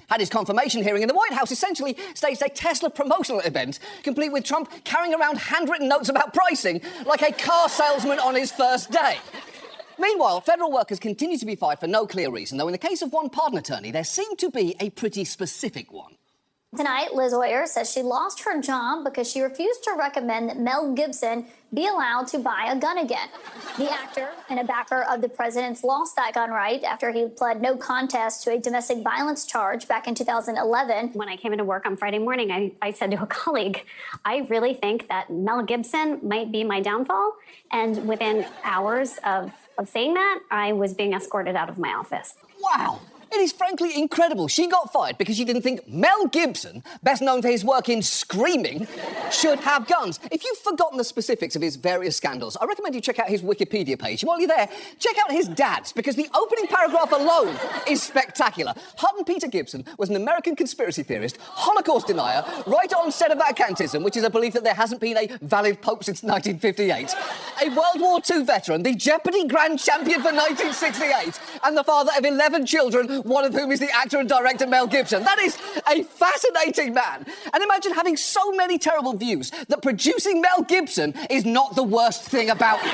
had his confirmation hearing, and the White House essentially staged a Tesla promotional event, complete with Trump carrying around handwritten notes about pricing like a car salesman on his first day. Meanwhile, federal workers continue to be fired for no clear reason, though in the case of one pardon attorney, there seemed to be a pretty specific one. Tonight, Liz Hoyer says she lost her job because she refused to recommend that Mel Gibson be allowed to buy a gun again. The actor and a backer of the president's lost that gun right after he pled no contest to a domestic violence charge back in 2011. When I came into work on Friday morning, I said to a colleague, I really think that Mel Gibson might be my downfall. And within hours of saying that, I was being escorted out of my office. Wow. It is frankly incredible. She got fired because she didn't think Mel Gibson, best known for his work in Screaming, should have guns. If you've forgotten the specifics of his various scandals, I recommend you check out his Wikipedia page. While you're there, check out his dad's, because the opening paragraph alone is spectacular. Hutton Peter Gibson was an American conspiracy theorist, Holocaust denier, writer on sedevacantism, which is a belief that there hasn't been a valid pope since 1958, a World War II veteran, the Jeopardy grand champion for 1968, and the father of 11 children, one of whom is the actor and director Mel Gibson. That is a fascinating man. And imagine having so many terrible views that producing Mel Gibson is not the worst thing about you.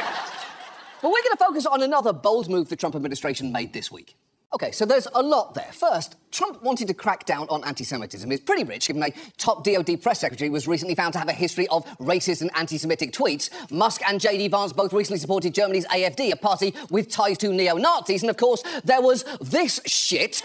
But we're going to focus on another bold move the Trump administration made this week. OK, so there's a lot there. First, Trump wanted to crack down on anti-Semitism. It's pretty rich, given a top DOD press secretary was recently found to have a history of racist and anti-Semitic tweets. Musk and J.D. Vance both recently supported Germany's AfD, a party with ties to neo-Nazis. And, of course, there was this shit.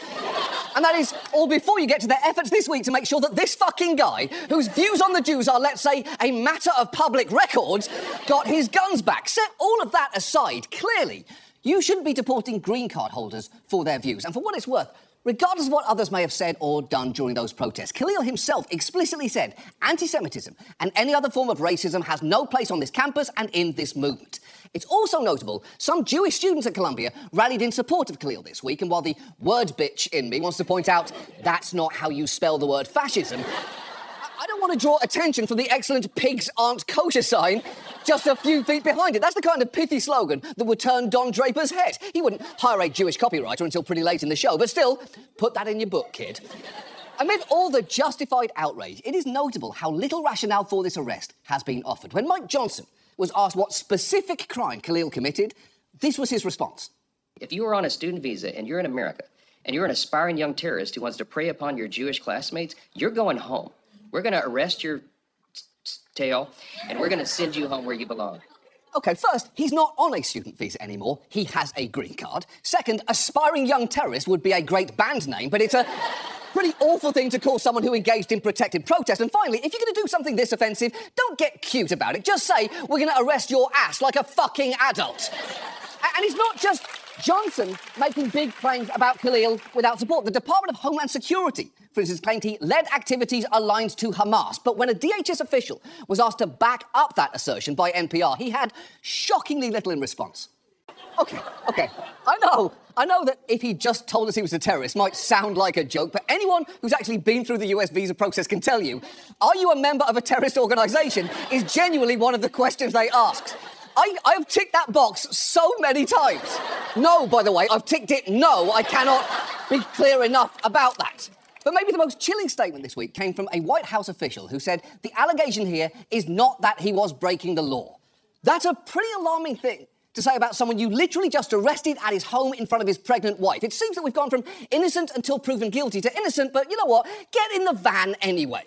And that is all before you get to their efforts this week to make sure that this fucking guy, whose views on the Jews are, let's say, a matter of public record, got his guns back. Set all of that aside, clearly, you shouldn't be deporting green card holders for their views. And for what it's worth, regardless of what others may have said or done during those protests, Khalil himself explicitly said anti-Semitism and any other form of racism has no place on this campus and in this movement. It's also notable some Jewish students at Columbia rallied in support of Khalil this week, and while the word bitch in me wants to point out that's not how you spell the word fascism, I don't want to draw attention from the excellent pigs aren't kosher sign just a few feet behind it. That's the kind of pithy slogan that would turn Don Draper's head. He wouldn't hire a Jewish copywriter until pretty late in the show, but still, put that in your book, kid. Amid all the justified outrage, it is notable how little rationale for this arrest has been offered. When Mike Johnson was asked what specific crime Khalil committed, this was his response. If you are on a student visa and you're in America and you're an aspiring young terrorist who wants to prey upon your Jewish classmates, you're going home. We're going to arrest your tail, and we're going to send you home where you belong. OK, first, he's not on a student visa anymore. He has a green card. Second, aspiring young terrorist would be a great band name, but it's a pretty awful thing to call someone who engaged in protected protest. And finally, if you're going to do something this offensive, don't get cute about it. Just say, we're going to arrest your ass like a fucking adult. And it's not just Johnson making big claims about Khalil without support. The Department of Homeland Security, for instance, claimed he led activities aligned to Hamas. But when a DHS official was asked to back up that assertion by NPR, he had shockingly little in response. OK. I know that if he just told us he was a terrorist might sound like a joke, but anyone who's actually been through the US visa process can tell you, are you a member of a terrorist organisation is genuinely one of the questions they ask. I've ticked that box so many times. No, by the way, I've ticked it no. I cannot be clear enough about that. But maybe the most chilling statement this week came from a White House official who said the allegation here is not that he was breaking the law. That's a pretty alarming thing to say about someone you literally just arrested at his home in front of his pregnant wife. It seems that we've gone from innocent until proven guilty to innocent, but you know what? Get in the van anyway.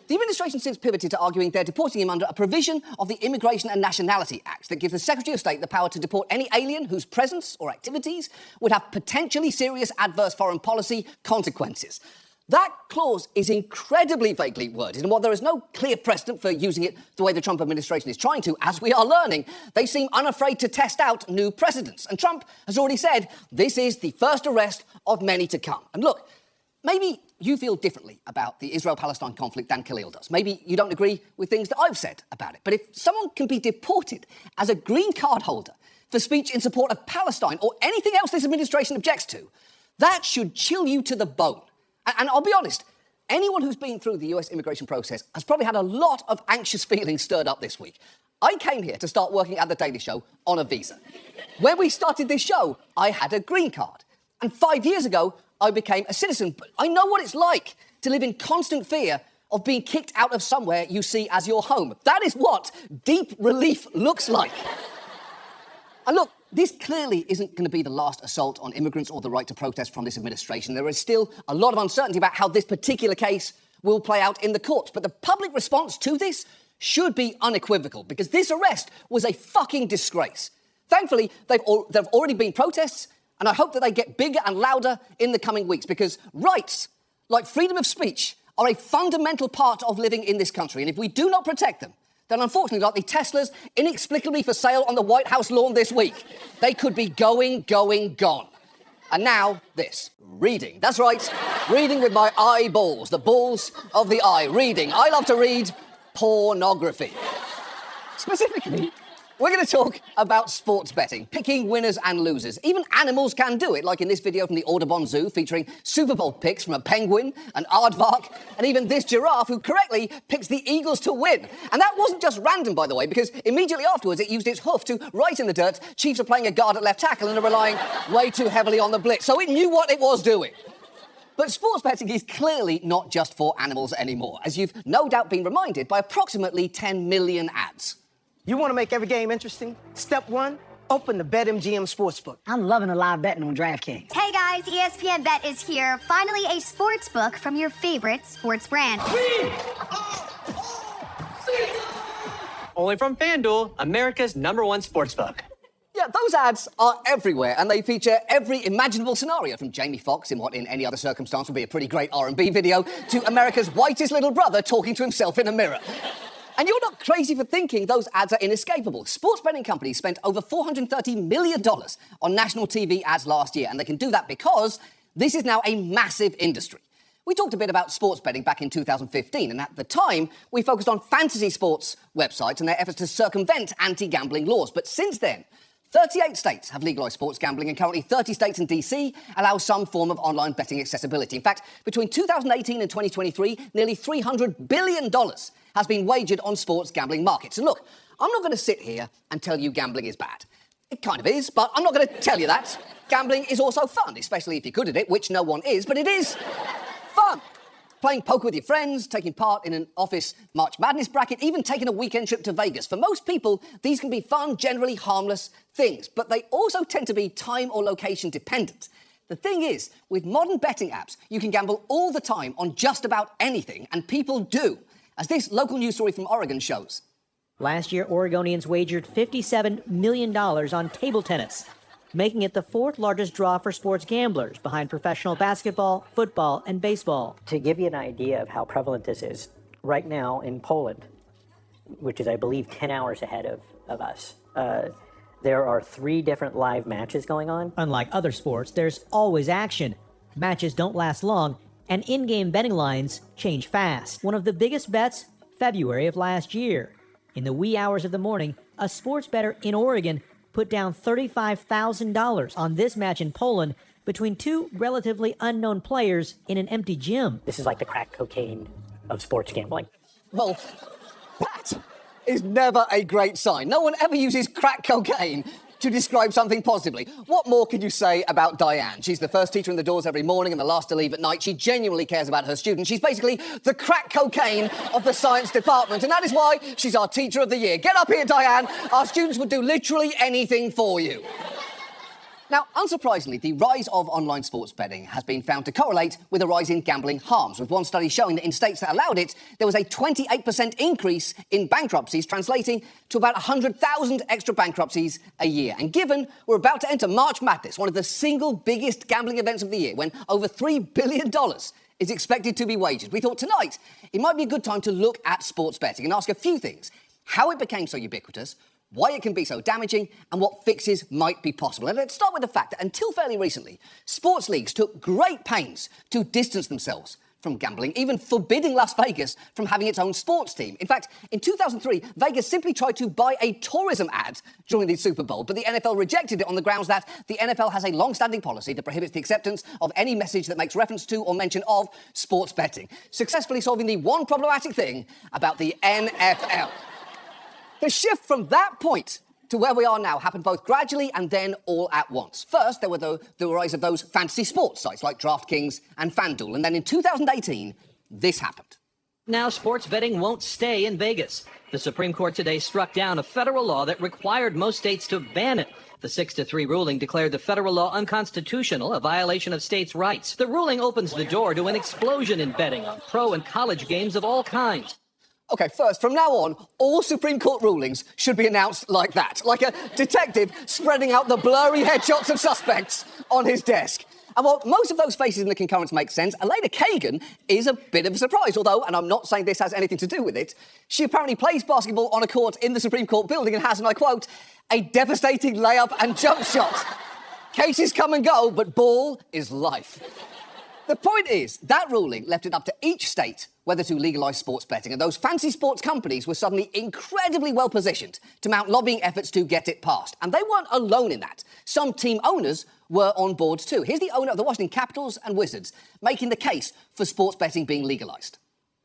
The administration since pivoted to arguing they're deporting him under a provision of the Immigration and Nationality Act that gives the Secretary of State the power to deport any alien whose presence or activities would have potentially serious adverse foreign policy consequences. That clause is incredibly vaguely worded, and while there is no clear precedent for using it the way the Trump administration is trying to, as we are learning, they seem unafraid to test out new precedents. And Trump has already said this is the first arrest of many to come. And look, maybe you feel differently about the Israel-Palestine conflict than Khalil does. Maybe you don't agree with things that I've said about it. But if someone can be deported as a green card holder for speech in support of Palestine or anything else this administration objects to, that should chill you to the bone. And I'll be honest, anyone who's been through the US immigration process has probably had a lot of anxious feelings stirred up this week. I came here to start working at The Daily Show on a visa. When we started this show, I had a green card. And 5 years ago, I became a citizen. But I know what it's like to live in constant fear of being kicked out of somewhere you see as your home. That is what deep relief looks like. And look, this clearly isn't going to be the last assault on immigrants or the right to protest from this administration. There is still a lot of uncertainty about how this particular case will play out in the courts. But the public response to this should be unequivocal, because this arrest was a fucking disgrace. Thankfully, there have already been protests, and I hope that they get bigger and louder in the coming weeks, because rights, like freedom of speech, are a fundamental part of living in this country. And if we do not protect them, then unfortunately, like the Teslas inexplicably for sale on the White House lawn this week, they could be going, gone. And now, this. Reading. That's right. Reading with my eyeballs. The balls of the eye. Reading. I love to read pornography. Specifically, we're going to talk about sports betting, picking winners and losers. Even animals can do it, like in this video from the Audubon Zoo featuring Super Bowl picks from a penguin, an aardvark, and even this giraffe who correctly picks the Eagles to win. And that wasn't just random, by the way, because immediately afterwards it used its hoof to write in the dirt, Chiefs are playing a guard at left tackle and are relying way too heavily on the blitz. So it knew what it was doing. But sports betting is clearly not just for animals anymore, as you've no doubt been reminded by approximately 10 million ads. You want to make every game interesting? Step one, open the BetMGM Sportsbook. I'm loving the live betting on DraftKings. Hey guys, ESPN Bet is here. Finally a sports book from your favorite sports brand. Only from FanDuel, America's #1 sportsbook. Yeah, those ads are everywhere, and they feature every imaginable scenario, from Jamie Foxx in what in any other circumstance would be a pretty great R&B video, to America's whitest little brother talking to himself in a mirror. And you're not crazy for thinking those ads are inescapable. Sports betting companies spent over $430 million on national TV ads last year, and they can do that because this is now a massive industry. We talked a bit about sports betting back in 2015, and at the time, we focused on fantasy sports websites and their efforts to circumvent anti-gambling laws. But since then, 38 states have legalized sports gambling, and currently 30 states and DC allow some form of online betting accessibility. In fact, between 2018 and 2023, nearly $300 billion has been wagered on sports gambling markets. And look, I'm not going to sit here and tell you gambling is bad. It kind of is, but I'm not going to tell you that. Gambling is also fun, especially if you're good at it, which no one is, but it is fun. Playing poker with your friends, taking part in an office March Madness bracket, even taking a weekend trip to Vegas. For most people, these can be fun, generally harmless things, but they also tend to be time or location dependent. The thing is, with modern betting apps, you can gamble all the time on just about anything, and people do, as this local news story from Oregon shows. Last year, Oregonians wagered $57 million on table tennis, making it the fourth largest draw for sports gamblers, behind professional basketball, football, and baseball. To give you an idea of how prevalent this is, right now in Poland, which is, I believe, 10 hours ahead of us, there are 3 different live matches going on. Unlike other sports, there's always action. Matches don't last long, and in-game betting lines change fast. One of the biggest bets, February of last year. In the wee hours of the morning, a sports bettor in Oregon put down $35,000 on this match in Poland between 2 relatively unknown players in an empty gym. This is like the crack cocaine of sports gambling. Well, that is never a great sign. No one ever uses crack cocaine to describe something positively. What more could you say about Diane? She's the first teacher in the doors every morning and the last to leave at night. She genuinely cares about her students. She's basically the crack cocaine of the science department, and that is why she's our Teacher of the Year. Get up here, Diane. Our students would do literally anything for you. Now, unsurprisingly, the rise of online sports betting has been found to correlate with a rise in gambling harms, with one study showing that in states that allowed it, there was a 28% increase in bankruptcies, translating to about 100,000 extra bankruptcies a year. And given we're about to enter March Madness, one of the single biggest gambling events of the year, when over $3 billion is expected to be wagered, we thought tonight it might be a good time to look at sports betting and ask a few things: how it became so ubiquitous, why it can be so damaging, and what fixes might be possible. And let's start with the fact that until fairly recently, sports leagues took great pains to distance themselves from gambling, even forbidding Las Vegas from having its own sports team. In fact, in 2003, Vegas simply tried to buy a tourism ad during the Super Bowl, but the NFL rejected it on the grounds that the NFL has a long-standing policy that prohibits the acceptance of any message that makes reference to or mention of sports betting, successfully solving the one problematic thing about the NFL. The shift from that point to where we are now happened both gradually and then all at once. First, there were the rise of those fantasy sports sites like DraftKings and FanDuel. And then in 2018, this happened. Now sports betting won't stay in Vegas. The Supreme Court today struck down a federal law that required most states to ban it. The 6-3 ruling declared the federal law unconstitutional, a violation of states' rights. The ruling opens the door to an explosion in betting on pro and college games of all kinds. OK, first, from now on, all Supreme Court rulings should be announced like that, like a detective spreading out the blurry headshots of suspects on his desk. And while most of those faces in the concurrence make sense, Elena Kagan is a bit of a surprise, although, and I'm not saying this has anything to do with it, she apparently plays basketball on a court in the Supreme Court building and has, and I quote, a devastating layup and jump shot. Cases come and go, but ball is life. The point is, that ruling left it up to each state whether to legalise sports betting, and those fancy sports companies were suddenly incredibly well positioned to mount lobbying efforts to get it passed. And they weren't alone in that. Some team owners were on board too. Here's the owner of the Washington Capitals and Wizards making the case for sports betting being legalised.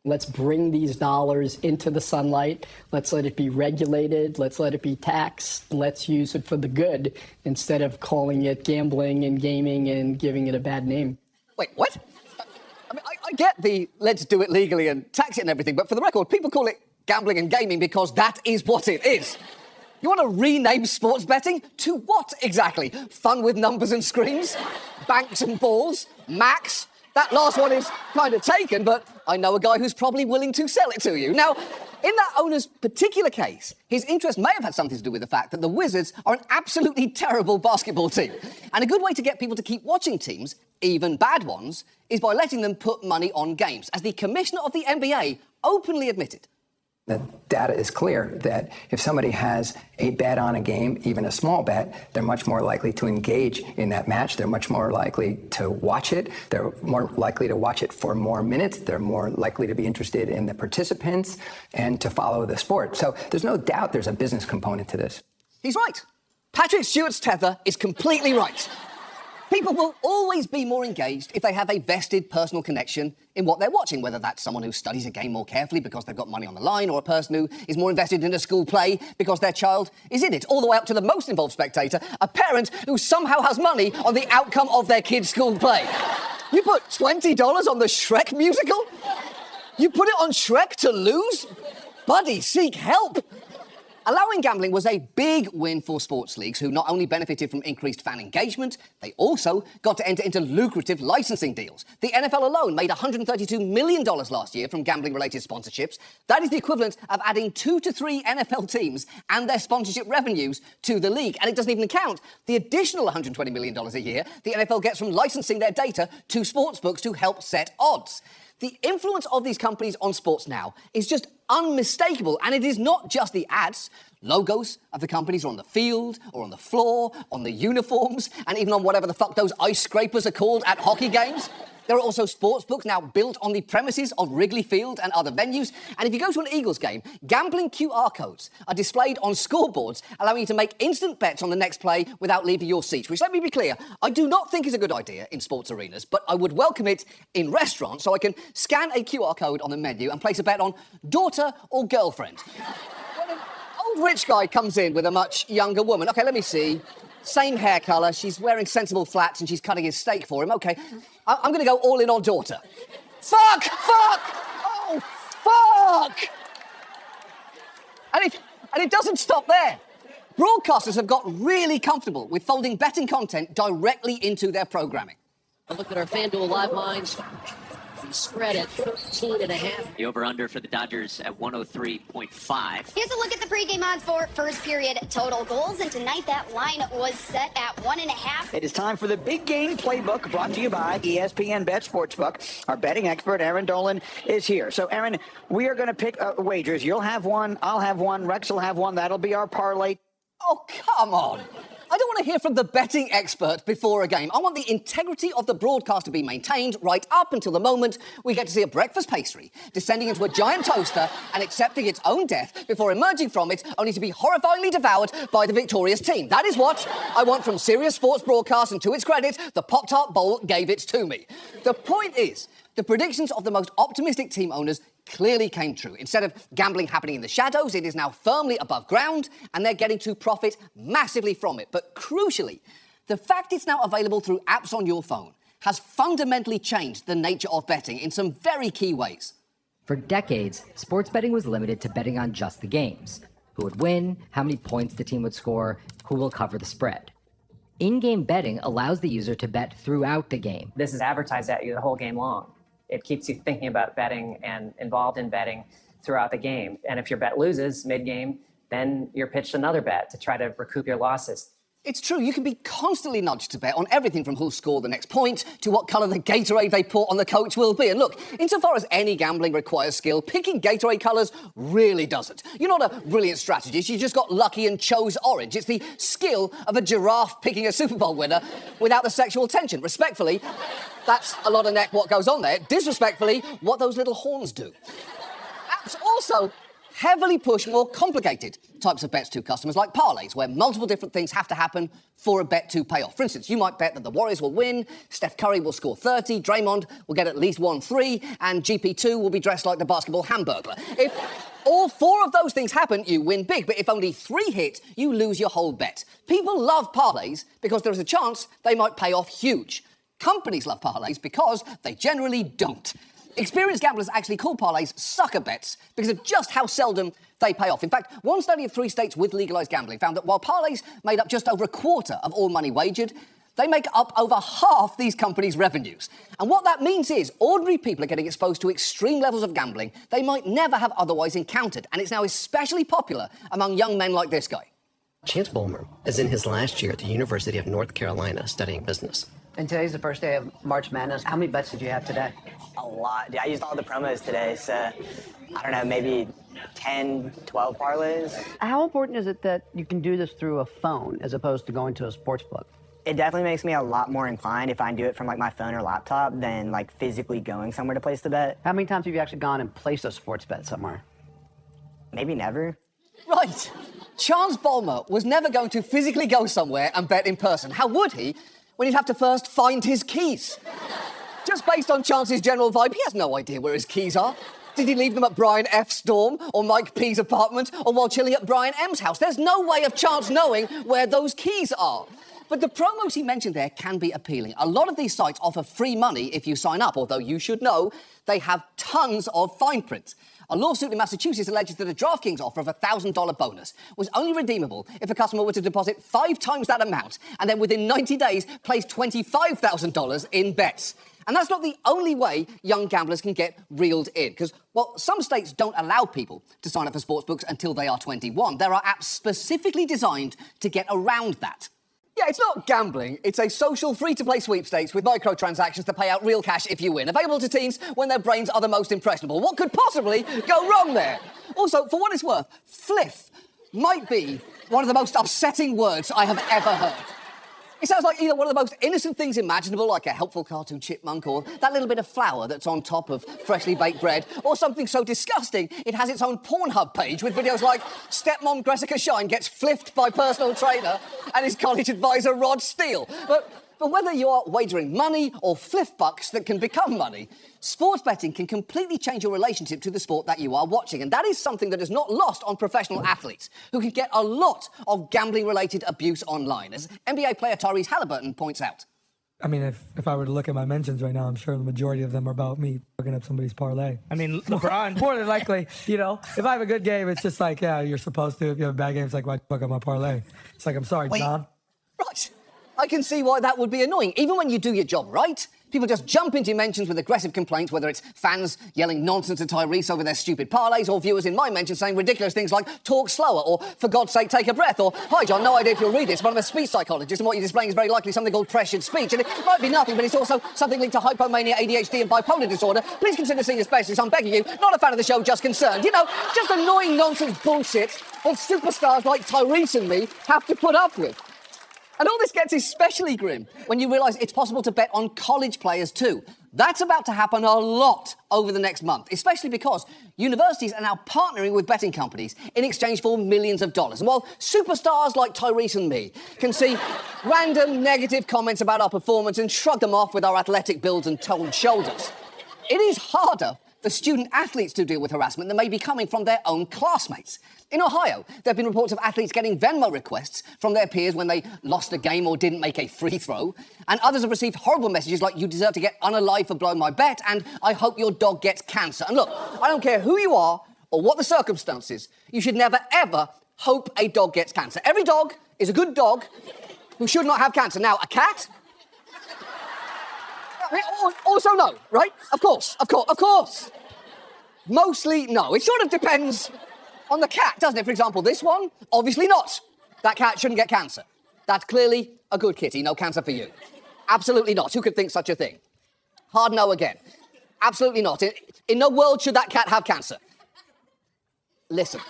Let's bring these dollars into the sunlight. Let's let it be regulated. Let's let it be taxed. Let's use it for the good instead of calling it gambling and gaming and giving it a bad name. Wait, what? I mean, I get the let's do it legally and tax it and everything, but for the record, people call it gambling and gaming because that is what it is. You want to rename sports betting? To what exactly? Fun with numbers and screens? Banks and balls? Max? That last one is kind of taken, but I know a guy who's probably willing to sell it to you. Now, in that owner's particular case, his interest may have had something to do with the fact that the Wizards are an absolutely terrible basketball team. And a good way to get people to keep watching teams, even bad ones, is by letting them put money on games, as the commissioner of the NBA openly admitted. The data is clear that if somebody has a bet on a game, even a small bet, they're much more likely to engage in that match. They're much more likely to watch it. They're more likely to watch it for more minutes. They're more likely to be interested in the participants and to follow the sport. So there's no doubt there's a business component to this. He's right. Patrick Stewart's tether is completely right. People will always be more engaged if they have a vested personal connection in what they're watching, whether that's someone who studies a game more carefully because they've got money on the line, or a person who is more invested in a school play because their child is in it, all the way up to the most involved spectator, a parent who somehow has money on the outcome of their kid's school play. You put $20 on the Shrek musical? You put it on Shrek to lose? Buddy, seek help. Allowing gambling was a big win for sports leagues, who not only benefited from increased fan engagement, they also got to enter into lucrative licensing deals. The NFL alone made $132 million last year from gambling-related sponsorships. That is the equivalent of adding 2 to 3 NFL teams and their sponsorship revenues to the league. And it doesn't even count the additional $120 million a year the NFL gets from licensing their data to sportsbooks to help set odds. The influence of these companies on sports now is just unmistakable, and it is not just the ads. Logos of the companies are on the field, or on the floor, on the uniforms, and even on whatever the fuck those ice scrapers are called at hockey games. There are also sportsbooks now built on the premises of Wrigley Field and other venues. And if you go to an Eagles game, gambling QR codes are displayed on scoreboards, allowing you to make instant bets on the next play without leaving your seat, which, let me be clear, I do not think is a good idea in sports arenas, but I would welcome it in restaurants, so I can scan a QR code on the menu and place a bet on daughter or girlfriend. When an old rich guy comes in with a much younger woman, OK, let me see. Same hair colour, she's wearing sensible flats and she's cutting his steak for him. OK, I'm going to go all in on daughter. Fuck! Fuck! Oh, fuck! And it doesn't stop there. Broadcasters have got really comfortable with folding betting content directly into their programming. A look at our FanDuel live lines. The spread at 13.5. The over-under for the Dodgers at 103.5. Here's a look at the pregame odds for first period total goals, and tonight that line was set at 1.5. It is time for the Big Game Playbook, brought to you by ESPN Bet Sportsbook. Our betting expert, Aaron Dolan, is here. So, Aaron, we are going to pick wagers. You'll have one, I'll have one, Rex will have one. That'll be our parlay. Oh, come on. I don't want to hear from the betting expert before a game. I want the integrity of the broadcast to be maintained right up until the moment we get to see a breakfast pastry descending into a giant toaster and accepting its own death before emerging from it, only to be horrifyingly devoured by the victorious team. That is what I want from serious sports broadcasts, and to its credit, the Pop-Tart Bowl gave it to me. The point is, The predictions of the most optimistic team owners clearly came true. Instead of gambling happening in the shadows, it is now firmly above ground, and they're getting to profit massively from it. But crucially, the fact it's now available through apps on your phone has fundamentally changed the nature of betting in some very key ways. For decades, sports betting was limited to betting on just the games. Who would win, how many points the team would score, who will cover the spread. In-game betting allows the user to bet throughout the game. This is advertised at you the whole game long. It keeps you thinking about betting and involved in betting throughout the game. And if your bet loses mid-game, then you're pitched another bet to try to recoup your losses. It's true, you can be constantly nudged to bet on everything from who'll score the next point to what colour the Gatorade they pour on the coach will be. And look, insofar as any gambling requires skill, picking Gatorade colours really doesn't. You're not a brilliant strategist, you just got lucky and chose orange. It's the skill of a giraffe picking a Super Bowl winner without the sexual tension. Respectfully, that's a lot of neck what goes on there. Disrespectfully, what those little horns do. Apps also heavily push more complicated types of bets to customers, like parlays, where multiple different things have to happen for a bet to pay off. For instance, you might bet that the Warriors will win, Steph Curry will score 30, Draymond will get at least 1 3, and GP2 will be dressed like the basketball Hamburglar. If all 4 of those things happen, you win big, but if only 3 hit, you lose your whole bet. People love parlays because there is a chance they might pay off huge. Companies love parlays because they generally don't. Experienced gamblers actually call parlays sucker bets because of just how seldom they pay off. In fact, one study of 3 states with legalized gambling found that while parlays made up just over a quarter of all money wagered, they make up over half these companies' revenues. And what that means is ordinary people are getting exposed to extreme levels of gambling they might never have otherwise encountered. And it's now especially popular among young men like this guy. Chance Bowman is in his last year at the University of North Carolina studying business. And today's the first day of March Madness. How many bets did you have today? A lot. I used all the promos today, so I don't know, maybe 10, 12 parlays. How important is it that you can do this through a phone as opposed to going to a sports book? It definitely makes me a lot more inclined if I do it from like my phone or laptop than like physically going somewhere to place the bet. How many times have you actually gone and placed a sports bet somewhere? Maybe never. Right. Chance Bulmer was never going to physically go somewhere and bet in person. How would he when he'd have to first find his keys? Just based on Chance's general vibe, he has no idea where his keys are. Did he leave them at Brian F's dorm or Mike P's apartment or while chilling at Brian M's house? There's no way of Chance knowing where those keys are. But the promos he mentioned there can be appealing. A lot of these sites offer free money if you sign up, although you should know they have tons of fine print. A lawsuit in Massachusetts alleges that a DraftKings offer of a $1,000 bonus was only redeemable if a customer were to deposit 5 times that amount and then within 90 days place $25,000 in bets. And that's not the only way young gamblers can get reeled in, because, well, some states don't allow people to sign up for sportsbooks until they are 21. There are apps specifically designed to get around that. Yeah, it's not gambling. It's a social free-to-play sweepstakes with microtransactions to pay out real cash if you win. Available to teens when their brains are the most impressionable. What could possibly go wrong there? Also, for what it's worth, fliff might be one of the most upsetting words I have ever heard. It sounds like either one of the most innocent things imaginable, like a helpful cartoon chipmunk, or that little bit of flour that's on top of freshly baked bread, or something so disgusting it has its own Pornhub page with videos like stepmom Jessica Shine gets fliffed by personal trainer and his college advisor Rod Steele. But whether you are wagering money or fliff bucks that can become money, sports betting can completely change your relationship to the sport that you are watching. And that is something that is not lost on professional athletes, who can get a lot of gambling-related abuse online, as NBA player Tyrese Halliburton points out. I mean, if I were to look at my mentions right now, I'm sure the majority of them are about me fucking up somebody's parlay. I mean, LeBron. More than likely, you know, if I have a good game, it's just like, yeah, you're supposed to. If you have a bad game, it's like, why fuck up my parlay? It's like, I'm sorry, John. Right. I can see why that would be annoying. Even when you do your job right, people just jump into mentions with aggressive complaints, whether it's fans yelling nonsense at Tyrese over their stupid parlays, or viewers in my mentions saying ridiculous things like, talk slower, or for God's sake, take a breath, or, hi John, no idea if you'll read this, but I'm a speech psychologist, and what you're displaying is very likely something called pressured speech. And it might be nothing, but it's also something linked to hypomania, ADHD, and bipolar disorder. Please consider seeing a specialist. I'm begging you. Not a fan of the show, just concerned. You know, just annoying nonsense bullshit that superstars like Tyrese and me have to put up with. And all this gets especially grim when you realise it's possible to bet on college players too. That's about to happen a lot over the next month, especially because universities are now partnering with betting companies in exchange for millions of dollars. And while superstars like Tyrese and me can see random negative comments about our performance and shrug them off with our athletic builds and toned shoulders, it is harder for student athletes to deal with harassment than may be coming from their own classmates. In Ohio, there have been reports of athletes getting Venmo requests from their peers when they lost a game or didn't make a free throw. And others have received horrible messages like, "You deserve to get unalive for blowing my bet," and "I hope your dog gets cancer." And look, I don't care who you are or what the circumstances, you should never, ever hope a dog gets cancer. Every dog is a good dog who should not have cancer. Now, a cat? Also no, right? Of course. Mostly no. It sort of depends on the cat, doesn't it? For example, this one, obviously not. That cat shouldn't get cancer. That's clearly a good kitty, no cancer for you. Absolutely not. Who could think such a thing? Hard no again. Absolutely not. In no world should that cat have cancer. Listen.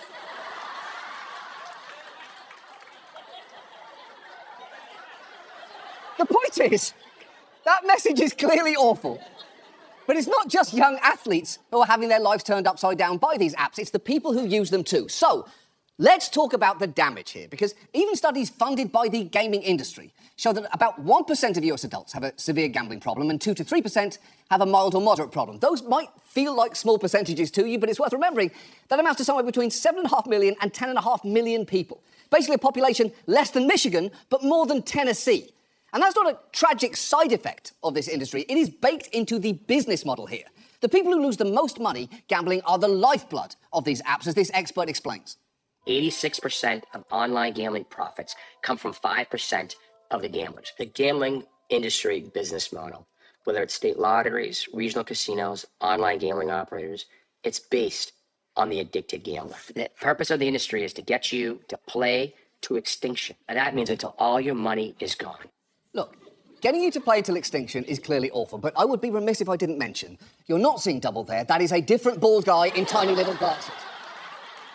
The point is, that message is clearly awful. But it's not just young athletes who are having their lives turned upside down by these apps, it's the people who use them too. So, let's talk about the damage here, because even studies funded by the gaming industry show that about 1% of US adults have a severe gambling problem and 2 to 3% have a mild or moderate problem. Those might feel like small percentages to you, but it's worth remembering that amounts to somewhere between 7.5 million and 10.5 million people. Basically a population less than Michigan, but more than Tennessee. And that's not a tragic side effect of this industry. It is baked into the business model here. The people who lose the most money gambling are the lifeblood of these apps, as this expert explains. 86% of online gambling profits come from 5% of the gamblers. The gambling industry business model, whether it's state lotteries, regional casinos, online gambling operators, it's based on the addicted gambler. The purpose of the industry is to get you to play to extinction. And that means until all your money is gone. Look, getting you to play till extinction is clearly awful, but I would be remiss if I didn't mention you're not seeing double there. That is a different bald guy in tiny little glasses.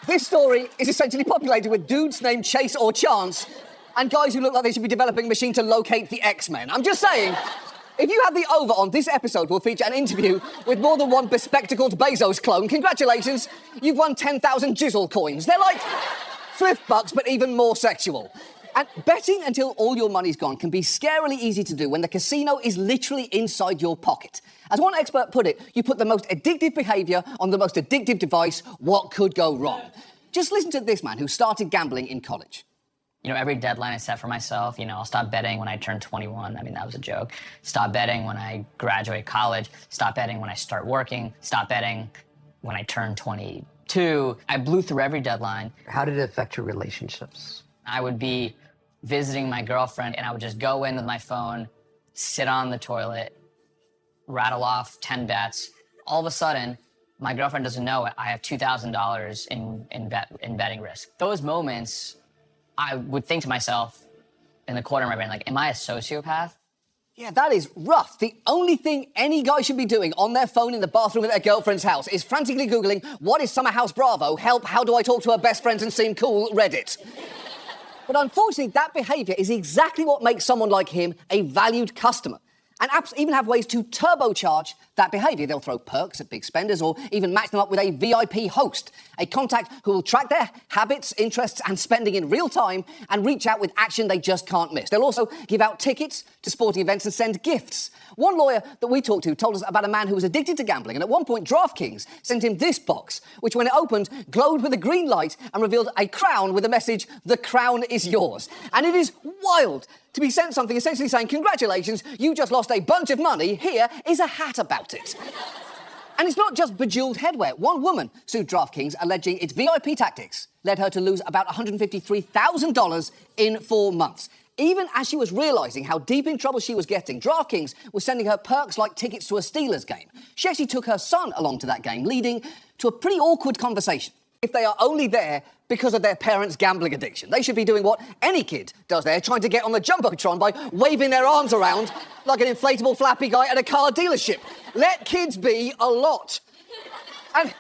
This story is essentially populated with dudes named Chase or Chance and guys who look like they should be developing a machine to locate the X-Men. I'm just saying, if you had the over on this episode, will feature an interview with more than one bespectacled Bezos clone. Congratulations, you've won 10,000 Jizzle coins. They're like Fliff bucks, but even more sexual. And betting until all your money's gone can be scarily easy to do when the casino is literally inside your pocket. As one expert put it, you put the most addictive behaviour on the most addictive device. What could go wrong? Just listen to this man who started gambling in college. You know, every deadline I set for myself, I'll stop betting when I turn 21. I mean, that was a joke. Stop betting when I graduate college. Stop betting when I start working. Stop betting when I turn 22. I blew through every deadline. How did it affect your relationships? I would be visiting my girlfriend, and I would just go in with my phone, sit on the toilet, rattle off 10 bets. All of a sudden, my girlfriend doesn't know it. I have $2,000 in betting risk. Those moments, I would think to myself in the corner of my brain, like, am I a sociopath? Yeah, that is rough. The only thing any guy should be doing on their phone in the bathroom at their girlfriend's house is frantically Googling, what is Summer House Bravo? Help, how do I talk to her best friends and seem cool? Reddit. But unfortunately, that behaviour is exactly what makes someone like him a valued customer. And apps even have ways to turbocharge that behaviour. They'll throw perks at big spenders or even match them up with a VIP host, a contact who will track their habits, interests and spending in real time and reach out with action they just can't miss. They'll also give out tickets to sporting events and send gifts. One lawyer that we talked to told us about a man who was addicted to gambling, and at one point DraftKings sent him this box, which when it opened glowed with a green light and revealed a crown with the message, "The crown is yours." And it is wild to be sent something essentially saying, congratulations, you just lost a bunch of money, here is a hat about it. And it's not just bejeweled headwear. One woman sued DraftKings alleging its VIP tactics led her to lose about $153,000 in 4 months. Even as she was realising how deep in trouble she was getting, DraftKings was sending her perks like tickets to a Steelers game. She actually took her son along to that game, leading to a pretty awkward conversation. If they are only there because of their parents' gambling addiction, they should be doing what any kid does there, trying to get on the Jumbotron by waving their arms around like an inflatable flappy guy at a car dealership. Let kids be a lot. And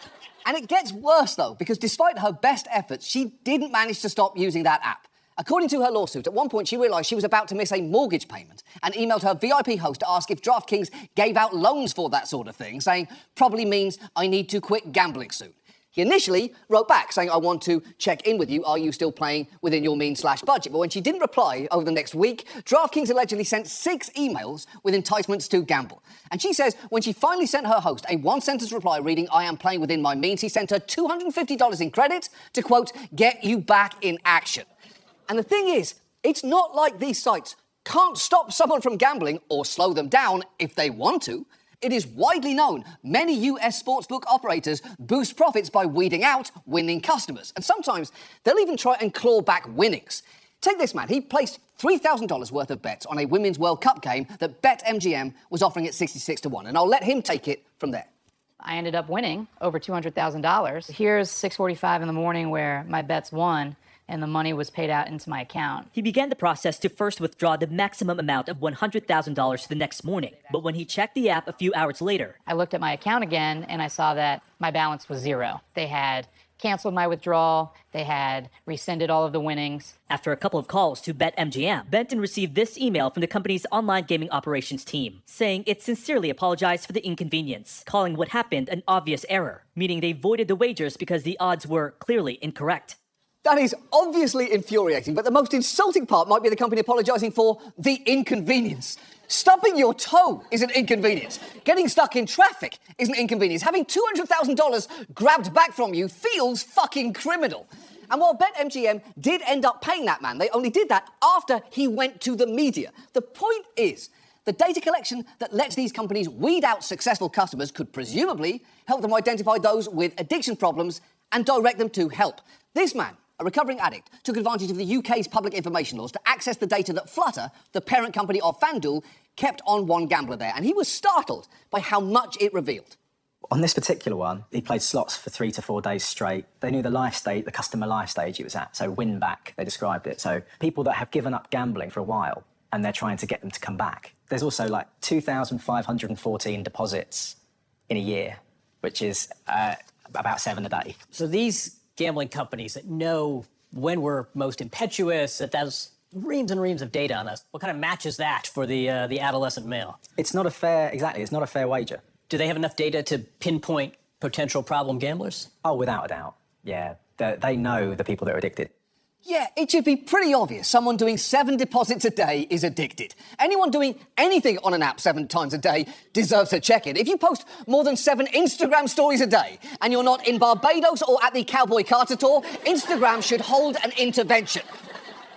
it gets worse, though, because despite her best efforts, she didn't manage to stop using that app. According to her lawsuit, at one point she realised she was about to miss a mortgage payment and emailed her VIP host to ask if DraftKings gave out loans for that sort of thing, saying, probably means I need to quit gambling soon. He initially wrote back saying, I want to check in with you. Are you still playing within your means/budget? But when she didn't reply over the next week, DraftKings allegedly sent 6 emails with enticements to gamble. And she says when she finally sent her host a one-sentence reply reading, I am playing within my means, he sent her $250 in credit to, quote, get you back in action. And the thing is, it's not like these sites can't stop someone from gambling or slow them down if they want to. It is widely known many US sportsbook operators boost profits by weeding out winning customers. And sometimes they'll even try and claw back winnings. Take this man. He placed $3,000 worth of bets on a Women's World Cup game that BetMGM was offering at 66 to 1. And I'll let him take it from there. I ended up winning over $200,000. Here's 6:45 in the morning where my bets won and the money was paid out into my account. He began the process to first withdraw the maximum amount of $100,000 the next morning. But when he checked the app a few hours later, I looked at my account again and I saw that my balance was zero. They had canceled my withdrawal. They had rescinded all of the winnings. After a couple of calls to BetMGM, Benton received this email from the company's online gaming operations team, saying it sincerely apologized for the inconvenience, calling what happened an obvious error, meaning they voided the wagers because the odds were clearly incorrect. That is obviously infuriating, but the most insulting part might be the company apologising for the inconvenience. Stubbing your toe is an inconvenience. Getting stuck in traffic is an inconvenience. Having $200,000 grabbed back from you feels fucking criminal. And while BetMGM did end up paying that man, they only did that after he went to the media. The point is, the data collection that lets these companies weed out successful customers could presumably help them identify those with addiction problems and direct them to help. This man, a recovering addict, took advantage of the UK's public information laws to access the data that Flutter, the parent company of FanDuel, kept on one gambler there. And he was startled by how much it revealed. On this particular one, he played slots for 3 to 4 days straight. They knew the life state, the customer life stage he was at, so win back, they described it. So people that have given up gambling for a while and they're trying to get them to come back. There's also like 2,514 deposits in a year, which is about 7 a day. So these gambling companies that know when we're most impetuous, that there's reams and reams of data on us. What kind of match is that for the adolescent male? It's not a fair wager. Do they have enough data to pinpoint potential problem gamblers? Oh, without a doubt. Yeah, they know the people that are addicted. Yeah, it should be pretty obvious someone doing 7 deposits a day is addicted. Anyone doing anything on an app 7 times a day deserves a check-in. If you post more than 7 Instagram stories a day and you're not in Barbados or at the Cowboy Carter tour, Instagram should hold an intervention.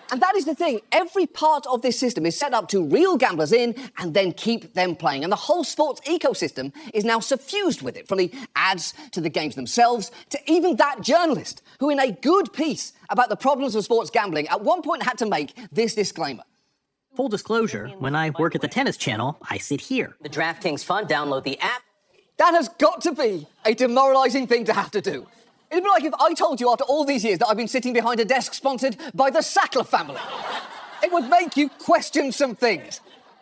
And that is the thing. Every part of this system is set up to reel gamblers in and then keep them playing. And the whole sports ecosystem is now suffused with it, from the ads to the games themselves to even that journalist who, in a good piece about the problems of sports gambling, at one point had to make this disclaimer. Full disclosure, when I work at the Tennis Channel, I sit here. The DraftKings Fund, download the app. That has got to be a demoralising thing to have to do. It'd be like if I told you after all these years that I've been sitting behind a desk sponsored by the Sackler family. It would make you question some things.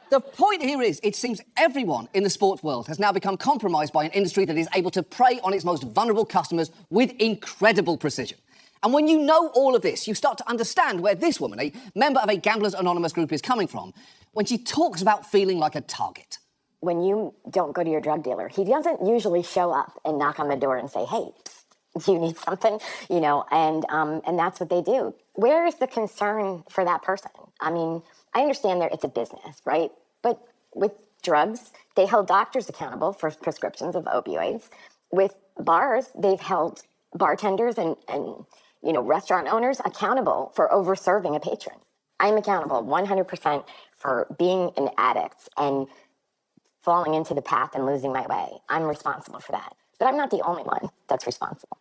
The point here is, it seems everyone in the sports world has now become compromised by an industry that is able to prey on its most vulnerable customers with incredible precision. And when you know all of this, you start to understand where this woman, a member of a Gamblers Anonymous group, is coming from when she talks about feeling like a target. When you don't go to your drug dealer, he doesn't usually show up and knock on the door and say, hey, do you need something? You know, and that's what they do. Where is the concern for that person? I mean, I understand that it's a business, right? But with drugs, they held doctors accountable for prescriptions of opioids. With bars, they've held bartenders and you know, restaurant owners accountable for over-serving a patron. I'm accountable 100% for being an addict and falling into the path and losing my way. I'm responsible for that. But I'm not the only one that's responsible.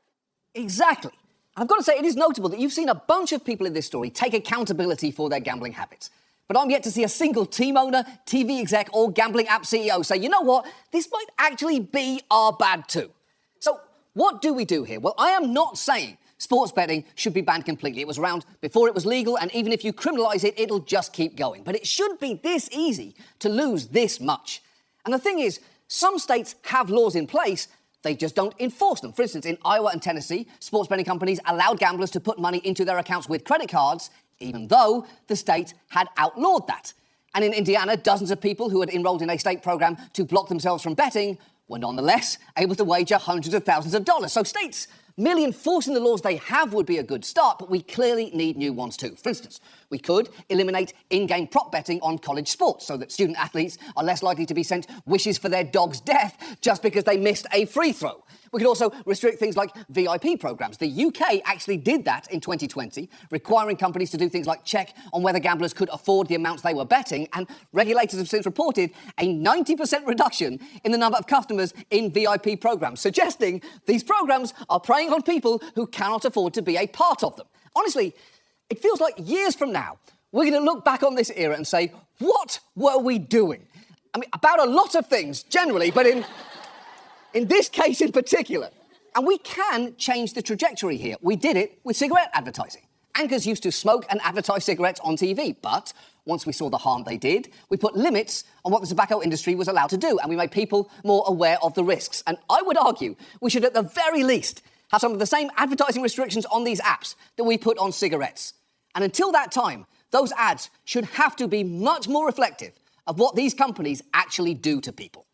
Exactly. I've got to say, it is notable that you've seen a bunch of people in this story take accountability for their gambling habits. But I'm yet to see a single team owner, TV exec, or gambling app CEO say, you know what, this might actually be our bad too. So what do we do here? Well, I am not saying sports betting should be banned completely. It was around before it was legal, and even if you criminalise it, it'll just keep going. But it should be this easy to lose this much. And the thing is, some states have laws in place, they just don't enforce them. For instance, in Iowa and Tennessee, sports betting companies allowed gamblers to put money into their accounts with credit cards, even though the state had outlawed that. And in Indiana, dozens of people who had enrolled in a state program to block themselves from betting were nonetheless able to wager hundreds of thousands of dollars. So states Merely enforcing the laws they have would be a good start, but we clearly need new ones too. For instance, we could eliminate in-game prop betting on college sports so that student athletes are less likely to be sent wishes for their dog's death just because they missed a free throw. We could also restrict things like VIP programs. The UK actually did that in 2020, requiring companies to do things like check on whether gamblers could afford the amounts they were betting, and regulators have since reported a 90% reduction in the number of customers in VIP programs, suggesting these programs are preying on people who cannot afford to be a part of them. Honestly, it feels like years from now, we're going to look back on this era and say, what were we doing? I mean, about a lot of things, generally, but in this case in particular. And we can change the trajectory here. We did it with cigarette advertising. Anchors used to smoke and advertise cigarettes on TV, but once we saw the harm they did, we put limits on what the tobacco industry was allowed to do, and we made people more aware of the risks. And I would argue we should at the very least have some of the same advertising restrictions on these apps that we put on cigarettes. And until that time, those ads should have to be much more reflective of what these companies actually do to people.